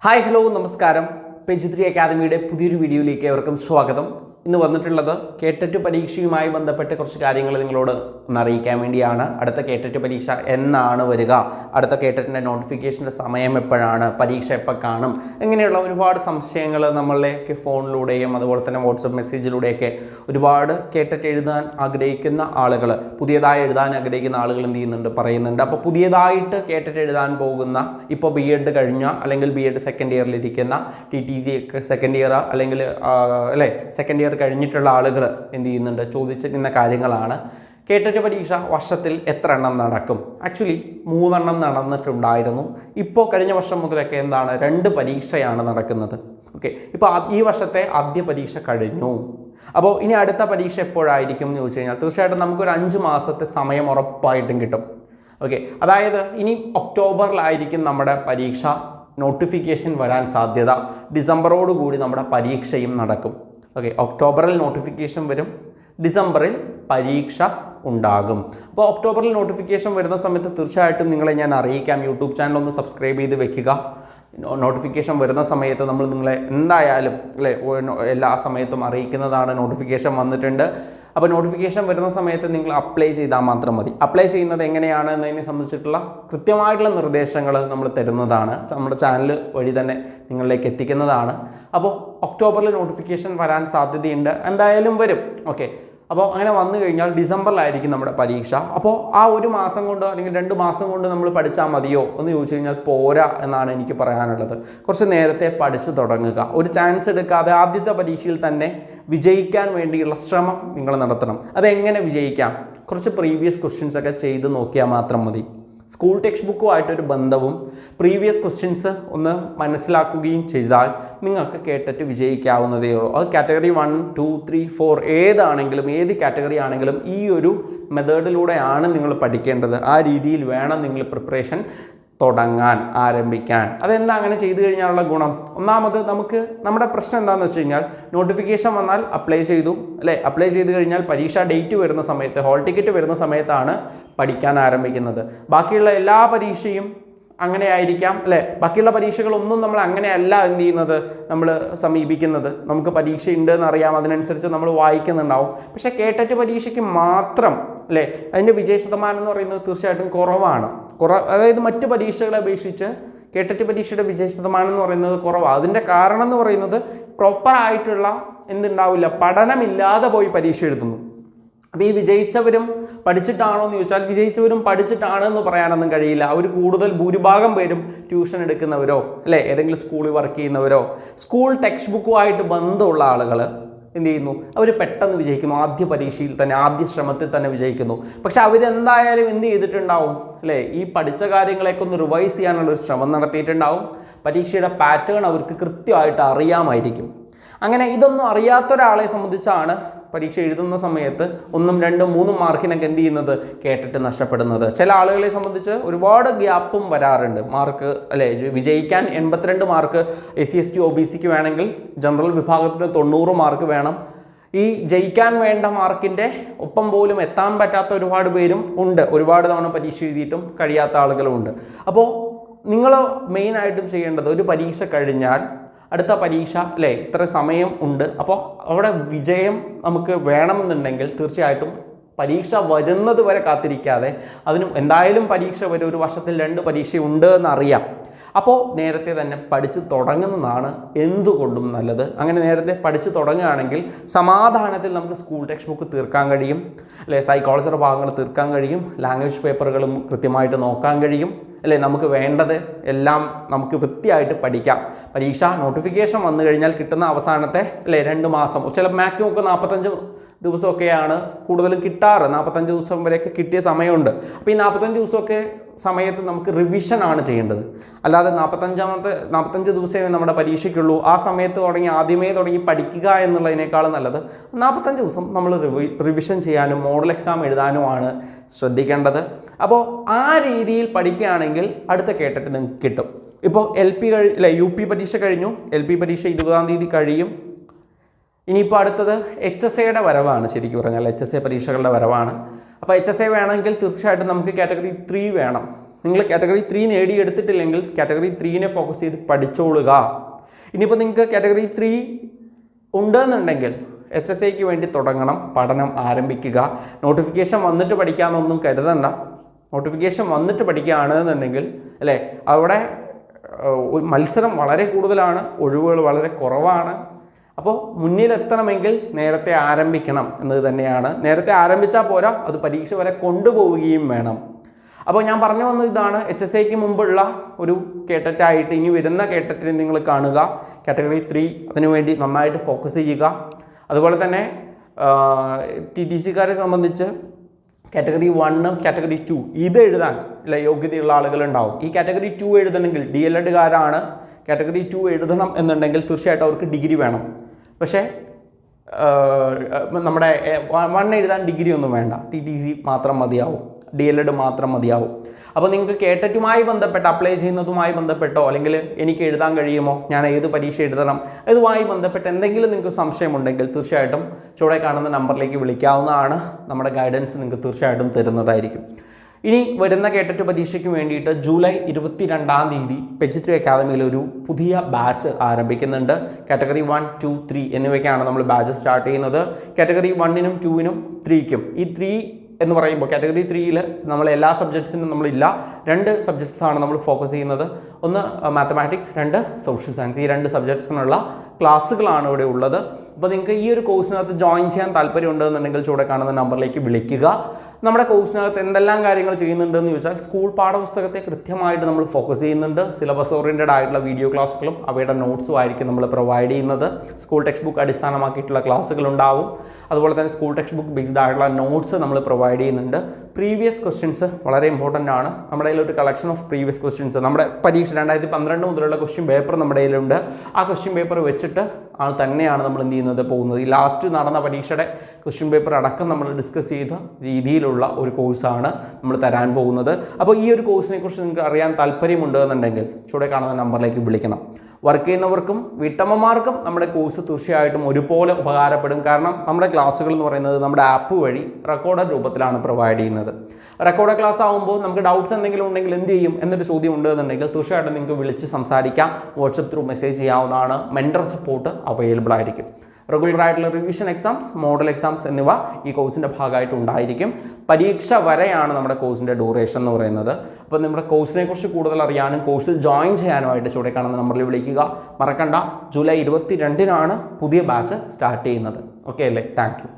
Hi hello നമസ്കാരം. Page 3 അക്കാദമിയുടെ പുതിയൊരു വീഡിയോയിലേക്ക് ഏവർക്കും സ്വാഗതം. ഇന്ന് വന്നിട്ടുള്ളത് കേട്ടറ്റ് പരീക്ഷയുമായി ബന്ധപ്പെട്ട കുറച്ച് കാര്യങ്ങൾ നിങ്ങളോട് ഒന്ന് അറിയിക്കാൻ വേണ്ടിയാണ്. അടുത്ത കേട്ടറ്റ് പരീക്ഷ എന്നാണ് വരിക, അടുത്ത കേട്ടറ്റിൻ്റെ നോട്ടിഫിക്കേഷൻ്റെ സമയം എപ്പോഴാണ്, പരീക്ഷ എപ്പോൾ കാണും, ഇങ്ങനെയുള്ള ഒരുപാട് സംശയങ്ങൾ നമ്മളിലേക്ക് ഫോണിലൂടെയും അതുപോലെ തന്നെ വാട്സപ്പ് മെസ്സേജിലൂടെയൊക്കെ ഒരുപാട് കേട്ടറ്റ് എഴുതാൻ ആഗ്രഹിക്കുന്ന ആളുകൾ, പുതിയതായി എഴുതാൻ ആഗ്രഹിക്കുന്ന ആളുകൾ എന്ത് ചെയ്യുന്നുണ്ട്, പറയുന്നുണ്ട്. അപ്പോൾ പുതിയതായിട്ട് കേട്ടറ്റ് എഴുതാൻ പോകുന്ന, ഇപ്പോൾ ബി എഡ് കഴിഞ്ഞ അല്ലെങ്കിൽ ബി എഡ് സെക്കൻഡ് ഇയറിലിരിക്കുന്ന, TTC സെക്കൻഡ് ഇയർ അല്ലെങ്കിൽ സെക്കൻഡ് ഇയർ കഴിഞ്ഞിട്ടുള്ള ആളുകൾ എന്ത് ചെയ്യുന്നുണ്ട്, ചോദിച്ചിരിക്കുന്ന കാര്യങ്ങളാണ്. കേട്ടറ്റ് പരീക്ഷ വർഷത്തിൽ എത്ര എണ്ണം നടക്കും? ആക്ച്വലി 3 എണ്ണം നടന്നിട്ടുണ്ടായിരുന്നു. ഇപ്പോൾ കഴിഞ്ഞ വർഷം മുതലൊക്കെ എന്താണ് 2 പരീക്ഷയാണ് നടക്കുന്നത്. ഓക്കെ, ഇപ്പോൾ ഈ വർഷത്തെ ആദ്യ പരീക്ഷ കഴിഞ്ഞു. അപ്പോൾ ഇനി അടുത്ത പരീക്ഷ എപ്പോഴായിരിക്കും എന്ന് ചോദിച്ചു കഴിഞ്ഞാൽ തീർച്ചയായിട്ടും നമുക്കൊരു 5 മാസത്തെ സമയം ഉറപ്പായിട്ടും കിട്ടും. ഓക്കെ, അതായത് ഇനി ഒക്ടോബറിലായിരിക്കും നമ്മുടെ പരീക്ഷ നോട്ടിഫിക്കേഷൻ വരാൻ സാധ്യത. ഡിസംബറോട് കൂടി നമ്മുടെ പരീക്ഷയും നടക്കും. ഓക്കെ, ഒക്ടോബറിൽ നോട്ടിഫിക്കേഷൻ വരും, ഡിസംബറിൽ പരീക്ഷ ഉണ്ടാകും. അപ്പോൾ ഒക്ടോബറിൽ നോട്ടിഫിക്കേഷൻ വരുന്ന സമയത്ത് തീർച്ചയായിട്ടും നിങ്ങളെ ഞാൻ അറിയിക്കാം. യൂട്യൂബ് ചാനൽ ഒന്ന് സബ്സ്ക്രൈബ് ചെയ്ത് വെക്കുക. നോട്ടിഫിക്കേഷൻ വരുന്ന സമയത്ത് നമ്മൾ നിങ്ങളെ എന്തായാലും എല്ലാ സമയത്തും അറിയിക്കുന്നതാണ്. നോട്ടിഫിക്കേഷൻ വന്നിട്ടുണ്ട്. അപ്പോൾ നോട്ടിഫിക്കേഷൻ വരുന്ന സമയത്ത് നിങ്ങൾ അപ്ലൈ ചെയ്താൽ മാത്രം മതി. അപ്ലൈ ചെയ്യുന്നത് എങ്ങനെയാണ് എന്നതിനെ സംബന്ധിച്ചിട്ടുള്ള കൃത്യമായിട്ടുള്ള നിർദ്ദേശങ്ങൾ നമ്മൾ തരുന്നതാണ്, നമ്മുടെ ചാനൽ വഴി തന്നെ നിങ്ങളിലേക്ക് എത്തിക്കുന്നതാണ്. അപ്പോൾ ഒക്ടോബറിൽ നോട്ടിഫിക്കേഷൻ വരാൻ സാധ്യതയുണ്ട്, എന്തായാലും വരും. ഓക്കെ, അപ്പോൾ അങ്ങനെ വന്നു കഴിഞ്ഞാൽ ഡിസംബറിലായിരിക്കും നമ്മുടെ പരീക്ഷ. അപ്പോൾ ആ 1 മാസം കൊണ്ട് അല്ലെങ്കിൽ 2 മാസം കൊണ്ട് നമ്മൾ പഠിച്ചാൽ മതിയോ എന്ന് ചോദിച്ചു കഴിഞ്ഞാൽ പോരാ എന്നാണ് എനിക്ക് പറയാനുള്ളത്. കുറച്ച് നേരത്തെ പഠിച്ചു തുടങ്ങുക. ഒരു ചാൻസ് എടുക്കാതെ ആദ്യത്തെ പരീക്ഷയിൽ തന്നെ വിജയിക്കാൻ വേണ്ടിയുള്ള ശ്രമം നിങ്ങൾ നടത്തണം. അതെങ്ങനെ വിജയിക്കാം? കുറച്ച് പ്രീവിയസ് ക്വസ്റ്റ്യൻസ് ഒക്കെ ചെയ്ത് നോക്കിയാൽ മാത്രം മതി. സ്കൂൾ ടെക്സ്റ്റ് ബുക്കുമായിട്ടൊരു ബന്ധവും പ്രീവിയസ് ക്വസ്റ്റ്യൻസ് ഒന്ന് മനസ്സിലാക്കുകയും ചെയ്താൽ നിങ്ങൾക്ക് കേട്ടിട്ട് വിജയിക്കാവുന്നതേ ഉള്ളൂ. അത് കാറ്റഗറി 1, 2, 3, 4 ഏതാണെങ്കിലും, ഏത് കാറ്റഗറി ആണെങ്കിലും ഈ ഒരു മെത്തേഡിലൂടെയാണ് നിങ്ങൾ പഠിക്കേണ്ടത്. ആ രീതിയിൽ വേണം നിങ്ങൾ പ്രിപ്പറേഷൻ തുടങ്ങാൻ, ആരംഭിക്കാൻ. അതെന്താ അങ്ങനെ ചെയ്തു കഴിഞ്ഞാലുള്ള ഗുണം? ഒന്നാമത് നമുക്ക് നമ്മുടെ പ്രശ്നം എന്താണെന്ന് വെച്ച് കഴിഞ്ഞാൽ നോട്ടിഫിക്കേഷൻ വന്നാൽ അപ്ലൈ ചെയ്തു അപ്ലൈ ചെയ്ത് കഴിഞ്ഞാൽ പരീക്ഷാ ഡേറ്റ് വരുന്ന സമയത്ത്, ഹോൾ ടിക്കറ്റ് വരുന്ന സമയത്താണ് പഠിക്കാൻ ആരംഭിക്കുന്നത്. ബാക്കിയുള്ള എല്ലാ പരീക്ഷയും അങ്ങനെ ആയിരിക്കാം ബാക്കിയുള്ള പരീക്ഷകളൊന്നും നമ്മൾ അങ്ങനെയല്ല എന്ത് ചെയ്യുന്നത്, നമ്മൾ സമീപിക്കുന്നത്. നമുക്ക് പരീക്ഷ ഉണ്ട് എന്നറിയാം, അതിനനുസരിച്ച് നമ്മൾ വായിക്കുന്നുണ്ടാവും. പക്ഷേ കേട്ടറ്റ് പരീക്ഷയ്ക്ക് മാത്രം അതിൻ്റെ വിജയ ശതമാനം എന്ന് പറയുന്നത് തീർച്ചയായിട്ടും കുറവാണ്. അതായത് മറ്റ് പരീക്ഷകളെ അപേക്ഷിച്ച് കേട്ടറ്റ് പരീക്ഷയുടെ വിജയ ശതമാനം എന്ന് പറയുന്നത് കുറവാണ്. അതിൻ്റെ കാരണം എന്ന് പറയുന്നത് പ്രോപ്പറായിട്ടുള്ള എന്തുണ്ടാവില്ല, പഠനമില്ലാതെ പോയി പരീക്ഷ എഴുതുന്നു. അപ്പോൾ ഈ വിജയിച്ചവരും പഠിച്ചിട്ടാണോ എന്ന് ചോദിച്ചാൽ വിജയിച്ചവരും പഠിച്ചിട്ടാണെന്ന് പറയാനൊന്നും കഴിയില്ല. അവർ ഭൂരിഭാഗം പേരും ട്യൂഷൻ എടുക്കുന്നവരോ ഏതെങ്കിലും സ്കൂളിൽ വർക്ക് ചെയ്യുന്നവരോ സ്കൂൾ ടെക്സ്റ്റ് ബുക്കുമായിട്ട് ബന്ധമുള്ള ആളുകൾ എന്ത് ചെയ്യുന്നു, അവർ പെട്ടെന്ന് വിജയിക്കുന്നു. ആദ്യ പരീക്ഷയിൽ തന്നെ, ആദ്യ ശ്രമത്തിൽ തന്നെ വിജയിക്കുന്നു. പക്ഷെ അവരെന്തായാലും എന്ത് ചെയ്തിട്ടുണ്ടാവും, ഈ പഠിച്ച കാര്യങ്ങളെയൊക്കെ ഒന്ന് റിവൈസ് ചെയ്യാനുള്ളൊരു ശ്രമം നടത്തിയിട്ടുണ്ടാവും. പരീക്ഷയുടെ പാറ്റേൺ അവർക്ക് കൃത്യമായിട്ട് അറിയാമായിരിക്കും. അങ്ങനെ ഇതൊന്നും അറിയാത്ത ഒരാളെ സംബന്ധിച്ചാണ് പരീക്ഷ എഴുതുന്ന സമയത്ത് 1, 2, 3 മാർക്കിനൊക്കെ എന്ത് ചെയ്യുന്നത്, കേട്ടിട്ട് നഷ്ടപ്പെടുന്നത്. ചില ആളുകളെ സംബന്ധിച്ച് ഒരുപാട് ഗ്യാപ്പും വരാറുണ്ട്. മാർക്ക് വിജയിക്കാൻ 82 മാർക്ക് SC ST OBCക്ക് വേണമെങ്കിൽ ജനറൽ വിഭാഗത്തിന് 90 മാർക്ക് വേണം. ഈ ജയിക്കാൻ വേണ്ട മാർക്കിൻ്റെ ഒപ്പം പോലും എത്താൻ പറ്റാത്ത ഒരുപാട് പേരും ഉണ്ട്. ഒരുപാട് തവണ പരീക്ഷ എഴുതിയിട്ടും കഴിയാത്ത ആളുകളുമുണ്ട്. അപ്പോൾ നിങ്ങൾ മെയിനായിട്ടും ചെയ്യേണ്ടത്, ഒരു പരീക്ഷ കഴിഞ്ഞാൽ അടുത്ത പരീക്ഷ ഇത്ര സമയം ഉണ്ട്. അപ്പോൾ അവിടെ വിജയം നമുക്ക് വേണമെന്നുണ്ടെങ്കിൽ തീർച്ചയായിട്ടും പരീക്ഷ വരുന്നത് വരെ കാത്തിരിക്കാതെ, അതിനും എന്തായാലും പരീക്ഷ വരും, ഒരു വർഷത്തിൽ 2 പരീക്ഷ ഉണ്ട് എന്നറിയാം. അപ്പോൾ നേരത്തെ തന്നെ പഠിച്ച് തുടങ്ങുന്നതാണ് എന്തുകൊണ്ടും നല്ലത്. അങ്ങനെ നേരത്തെ പഠിച്ച് തുടങ്ങുകയാണെങ്കിൽ സമാധാനത്തിൽ നമുക്ക് സ്കൂൾ ടെക്സ്റ്റ് ബുക്ക് തീർക്കാൻ കഴിയും, സൈക്കോളജിയുടെ ഭാഗങ്ങൾ തീർക്കാൻ കഴിയും, ലാംഗ്വേജ് പേപ്പറുകളും കൃത്യമായിട്ട് നോക്കാൻ കഴിയും. നമുക്ക് വേണ്ടത് എല്ലാം നമുക്ക് വൃത്തിയായിട്ട് പഠിക്കാം. പരീക്ഷ നോട്ടിഫിക്കേഷൻ വന്നു കഴിഞ്ഞാൽ കിട്ടുന്ന അവസാനത്തെ 2 മാസം, ചില മാക്സിമം ഒക്കെ 45 ദിവസമൊക്കെയാണ് കൂടുതലും കിട്ടാറ്. 45 ദിവസം വരെയൊക്കെ കിട്ടിയ സമയമുണ്ട്. അപ്പോൾ ഈ 45 ദിവസമൊക്കെ സമയത്ത് നമുക്ക് റിവിഷനാണ് ചെയ്യേണ്ടത്. അല്ലാതെ 45 ദിവസമേ നമ്മുടെ പരീക്ഷയ്ക്കുള്ളൂ, ആ സമയത്ത് ആദ്യമേ തുടങ്ങി പഠിക്കുക എന്നുള്ളതിനേക്കാളും നല്ലത് 45 ദിവസം നമ്മൾ റിവിഷൻ ചെയ്യാനും മോഡൽ എക്സാം എഴുതാനുമാണ് ശ്രദ്ധിക്കേണ്ടത്. അപ്പോൾ ആ രീതിയിൽ പഠിക്കുകയാണെങ്കിൽ അടുത്ത കേട്ടിട്ട് നിങ്ങൾക്ക് കിട്ടും. ഇപ്പോൾ UP പരീക്ഷ കഴിഞ്ഞു, LP പരീക്ഷ 20-ാം തീയതി കഴിയും. ഇനിയിപ്പോൾ അടുത്തത് HSAയുടെ വരവാണ്. ശരിക്കും പറഞ്ഞാൽ HSA പരീക്ഷകളുടെ വരവാണ്. അപ്പോൾ HSA വേണമെങ്കിൽ തീർച്ചയായിട്ടും നമുക്ക് കാറ്റഗറി 3 വേണം. നിങ്ങൾ കാറ്റഗറി 3 നേടിയെടുത്തിട്ടില്ലെങ്കിൽ കാറ്റഗറി 3നെ ഫോക്കസ് ചെയ്ത് പഠിച്ചോളുക. ഇനിയിപ്പോൾ നിങ്ങൾക്ക് കാറ്റഗറി 3 ഉണ്ടെന്നുണ്ടെങ്കിൽ HSAക്ക് വേണ്ടി തുടങ്ങണം, പഠനം ആരംഭിക്കുക. നോട്ടിഫിക്കേഷൻ വന്നിട്ട് പഠിക്കാമെന്നൊന്നും കരുതണ്ട. നോട്ടിഫിക്കേഷൻ വന്നിട്ട് പഠിക്കുകയാണെന്നുണ്ടെങ്കിൽ അല്ലേ, അവിടെ മത്സരം വളരെ കൂടുതലാണ്, ഒഴിവുകൾ വളരെ കുറവാണ്. അപ്പോൾ മുന്നിലെത്തണമെങ്കിൽ നേരത്തെ ആരംഭിക്കണം എന്നത് തന്നെയാണ്. നേരത്തെ ആരംഭിച്ചാൽ പോരാ, അത് പരീക്ഷ വരെ കൊണ്ടുപോവുകയും വേണം. അപ്പോൾ ഞാൻ പറഞ്ഞു വന്നത് ഇതാണ്, HSAക്ക് മുമ്പുള്ള ഒരു കേട്ടറ്റായിട്ട് ഇനി വരുന്ന കേട്ടറ്റിൽ നിങ്ങൾ കാണുക. കാറ്റഗറി 3 അതിനുവേണ്ടി നന്നായിട്ട് ഫോക്കസ് ചെയ്യുക. അതുപോലെ തന്നെ TTCക്കാരെ സംബന്ധിച്ച് കാറ്റഗറി 1 കാറ്റഗറി 2 ഇത് എഴുതാൻ യോഗ്യതയുള്ള ആളുകളുണ്ടാവും. ഈ കാറ്റഗറി 2 എഴുതണമെങ്കിൽ DLEDകാരാണ് കാറ്റഗറി 2 എഴുതണം എന്നുണ്ടെങ്കിൽ തീർച്ചയായിട്ടും അവർക്ക് ഡിഗ്രി വേണം. പക്ഷേ നമ്മുടെ 1 എഴുതാൻ ഡിഗ്രി ഒന്നും വേണ്ട, TTC മാത്രം മതിയാവും, DLED മാത്രം മതിയാവും. അപ്പോൾ നിങ്ങൾക്ക് കേട്ടറ്റുമായി ബന്ധപ്പെട്ട് അപ്ലൈ ചെയ്യുന്നതുമായി ബന്ധപ്പെട്ടോ അല്ലെങ്കിൽ എനിക്ക് എഴുതാൻ കഴിയുമോ, ഞാൻ ഏത് പരീക്ഷ എഴുതണം, ഇതുമായി ബന്ധപ്പെട്ട് എന്തെങ്കിലും നിങ്ങൾക്ക് സംശയമുണ്ടെങ്കിൽ തീർച്ചയായിട്ടും ചുവടെ കാണുന്ന നമ്പറിലേക്ക് വിളിക്കാവുന്നതാണ്. നമ്മുടെ ഗൈഡൻസ് നിങ്ങൾക്ക് തീർച്ചയായിട്ടും തരുന്നതായിരിക്കും. ഇനി വരുന്ന കേട്ടറ്റ് പരീക്ഷയ്ക്ക് വേണ്ടിയിട്ട് ജൂലൈ 22-ാം തീയതി PG3 അക്കാദമിയിൽ ഒരു പുതിയ ബാച്ച് ആരംഭിക്കുന്നുണ്ട്. കാറ്റഗറി 1, 2, 3 എന്നിവയ്ക്കാണ് നമ്മൾ ബാച്ച് സ്റ്റാർട്ട് ചെയ്യുന്നത്. കാറ്റഗറി 1നും 2നും 3ക്കും ഈ 3 എന്ന് പറയുമ്പോൾ കാറ്റഗറി 3ൽ നമ്മൾ എല്ലാ സബ്ജക്ട്സിനും നമ്മളില്ല, 2 സബ്ജക്ട്സാണ് നമ്മൾ ഫോക്കസ് ചെയ്യുന്നത്. ഒന്ന് മാത്തമാറ്റിക്സ്, 2 സോഷ്യൽ സയൻസ്. ഈ 2 സബ്ജക്ട്സിനുള്ള ക്ലാസ്സുകളാണ് ഇവിടെ ഉള്ളത്. അപ്പോൾ നിങ്ങൾക്ക് ഈ ഒരു കോഴ്സിനകത്ത് ജോയിൻ ചെയ്യാൻ താല്പര്യമുണ്ടെന്നുണ്ടെങ്കിൽ ചൂടെ കാണുന്ന നമ്പറിലേക്ക് വിളിക്കുക. നമ്മുടെ കോഴ്സിനകത്ത് എന്തെല്ലാം കാര്യങ്ങൾ ചെയ്യുന്നുണ്ടെന്ന് ചോദിച്ചാൽ സ്കൂൾ പാഠപുസ്തകത്തെ കൃത്യമായിട്ട് നമ്മൾ ഫോക്കസ് ചെയ്യുന്നുണ്ട്. സിലബസ് ഓറിയൻറ്റഡ് ആയിട്ടുള്ള വീഡിയോ ക്ലാസ്സുകളും അവയുടെ നോട്ട്സും ആയിരിക്കും നമ്മൾ പ്രൊവൈഡ് ചെയ്യുന്നത്. സ്കൂൾ ടെക്സ്റ്റ് ബുക്ക് അടിസ്ഥാനമാക്കിയിട്ടുള്ള ക്ലാസ്സുകൾ ഉണ്ടാവും. അതുപോലെ തന്നെ സ്കൂൾ ടെക്സ്റ്റ് ബുക്ക് ബേസ്ഡ് ആയിട്ടുള്ള നോട്ട്സ് നമ്മൾ പ്രൊവൈഡ് ചെയ്യുന്നുണ്ട്. പ്രീവിയസ് ക്വസ്റ്റ്യൻസ് വളരെ ഇമ്പോർട്ടൻ്റ് ആണ്. നമ്മുടെ കയ്യിലൊരു കളക്ഷൻ ഓഫ് പ്രീവിയസ് ക്വസ്റ്റ്യൻസ്, നമ്മുടെ പരീക്ഷ 2012 മുതലുള്ള ക്വസ്റ്റ്യൻ പേപ്പർ നമ്മുടെ കയ്യിലുണ്ട്. ആ ക്വസ്റ്റ്യൻ പേപ്പർ വെച്ചിട്ട് തന്നെയാണ് നമ്മൾ എന്ത് ചെയ്യുന്നത് പോകുന്നത്. ഈ ലാസ്റ്റ് നടന്ന പരീക്ഷയുടെ ക്വസ്റ്റ്യൻ പേപ്പർ അടക്കം നമ്മൾ ഡിസ്കസ് ചെയ്ത രീതിയിലുള്ള ഒരു കോഴ്സാണ് നമ്മൾ തരാൻ പോകുന്നത്. അപ്പോൾ ഈ ഒരു കോഴ്സിനെ കുറിച്ച് നിങ്ങൾക്ക് അറിയാൻ താല്പര്യമുണ്ടെന്നുണ്ടെങ്കിൽ ചുവടെ കാണുന്ന നമ്പറിലേക്ക് വിളിക്കണം. വർക്ക് ചെയ്യുന്നവർക്കും വീട്ടമ്മമാർക്കും നമ്മുടെ കോഴ്സ് തീർച്ചയായിട്ടും ഒരുപോലെ ഉപകാരപ്പെടും. കാരണം നമ്മുടെ ക്ലാസ്സുകൾ എന്ന് പറയുന്നത് നമ്മുടെ ആപ്പ് വഴി റെക്കോർഡഡ് രൂപത്തിലാണ് പ്രൊവൈഡ് ചെയ്യുന്നത്. റെക്കോർഡ് ക്ലാസ് ആകുമ്പോൾ നമുക്ക് ഡൗട്ട്സ് എന്തെങ്കിലും ഉണ്ടെങ്കിൽ എന്ത് ചെയ്യും എന്നൊരു ചോദ്യം ഉണ്ടെന്നുണ്ടെങ്കിൽ തീർച്ചയായിട്ടും നിങ്ങൾക്ക് വിളിച്ച് സംസാരിക്കാം. വാട്സപ്പ് ത്രൂ മെസ്സേജ് ചെയ്യാവുന്നതാണ്. മെൻറ്റർ സപ്പോർട്ട് അവൈലബിൾ ആയിരിക്കും. റെഗുലർ ആയിട്ടുള്ള റിവിഷൻ എക്സാംസ്, മോഡൽ എക്സാംസ് എന്നിവ ഈ കോഴ്സിൻ്റെ ഭാഗമായിട്ട് ഉണ്ടായിരിക്കും. പരീക്ഷ വരെയാണ് നമ്മുടെ കോഴ്സിൻ്റെ ഡ്യൂറേഷൻ എന്ന് പറയുന്നത്. അപ്പോൾ നമ്മുടെ കോഴ്സിനെ കുറിച്ച് കൂടുതൽ അറിയാനും കോഴ്സിൽ ജോയിൻ ചെയ്യാനുമായിട്ട് ചൂടെ കാണുന്ന നമ്പറിൽ വിളിക്കുക. മറക്കണ്ട, ജൂലൈ 22-നാണ് പുതിയ ബാച്ച് സ്റ്റാർട്ട് ചെയ്യുന്നത്. ഓക്കെ അല്ലേ? Thank you.